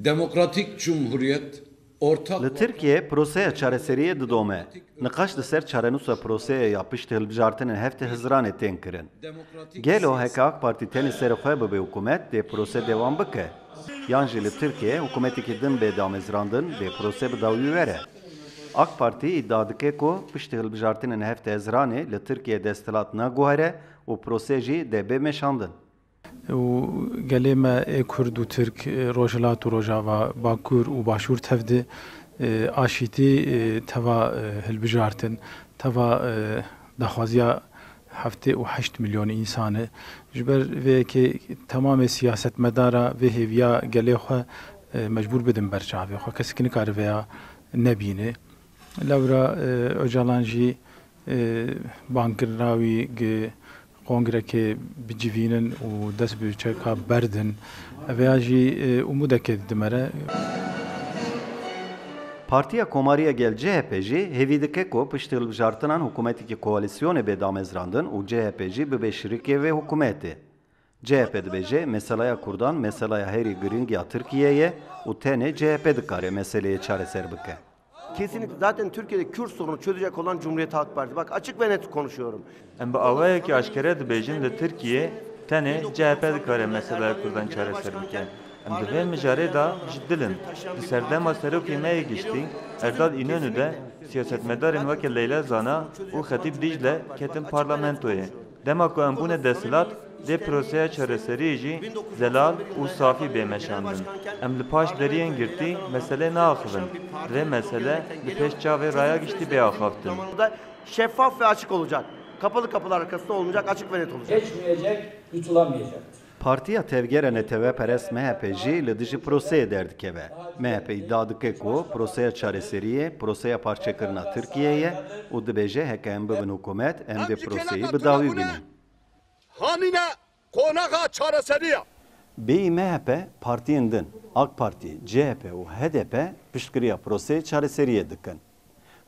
Demokratik Cumhuriyet ortak Li Tirkiye proseye çareseriye didome. Nikaş li ser çarenusa proseye yapıştı hilbijartinin hefte hizranê tên kirin. Gelo heke AK Parti tenê serê xwe bibe hikûmet dê prose devam bike. Yan jî li Tirkiye hikûmetekî din bê damezrandin dê prose bi dawî were. AK Parti iddia dike ku piştî hilbijartinên hefte hizranê li Tirkiye desthilat naguhere û prose jî dê bê meşandin. و گله ما کرد و ترک روجلات و روجاوا باکور و باشور تفده آشیتی توا هلبجارتن توا دخوازیا هفته و 8 میلیون انسانه جبر و که تمام سیاست مدارا و هویا گله خو مجبور بدن برچاوی خو کسی کنی کار ویا نبینه لورا اجالانجی بانکراوی Kongre ki bicivinin u dest bi çeka berdin veya jî umudeke dimere. Partiya Komariya gel CHP jî hevî dike ku piştî hilbijartinan hikûmetekî koalîsyonê bê damezrandin û CHP jî bibe şirîkê vê hikûmetê. CHP dibêje meselaya Kurdan meselaya herî giring ya Tirkiye'ye û tenê CHP dikare meseleye çareser bike. Kesinlikle zaten Türkiye'de Kürt sorunu çözecek olan Cumhuriyet Halk Partisi. Bak açık ve net konuşuyorum. Em bi awayekî aşkere dibêjin li Tirkiye tenê CHP dikare meselaya Kurdan çareser bike. Em di vê mijarê da ji dilin. Di serdema serokê me yê giştî, Erdal İnönü de siyasetmedarên weke Leyla Zana û Xetîb Dicle ketin parlamentoyê. Dema ku em bûne desthilat, dê proseya çareseriyê jî zelal û safî bê meşandin. Em li paş deriyên girtî mesele naaxivin. Vê mesele li pêş çavê raya giştî bê axaftin. Şeffaf ve açık olacak. Kapalı kapılar arkasında olmayacak, açık ve net olacak. Geçmeyecek, yutulamayacaktır. Partiya tevgera netewperest MHP jî li dijî proseyê derdikeve. MHP iddia dike ku proseya çareseriyê proseya parçekirina Tirkiye'ye û dibêje heke em bibin hikûmet em vê proseyî bi dawî bînin. Hamine konağa çareseriye. Bêyî MHP partiyên din AK Parti, CHP û HDP piştgiriya proseyê çareseriyê dikin.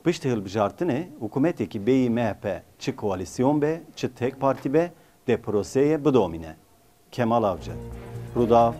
Piştî hilbijartinê hikûmetekî bêyî MHP çi koalîsyon be, çi tek partî be dê proseyê bidomîne. Kemal Avcı, Rudav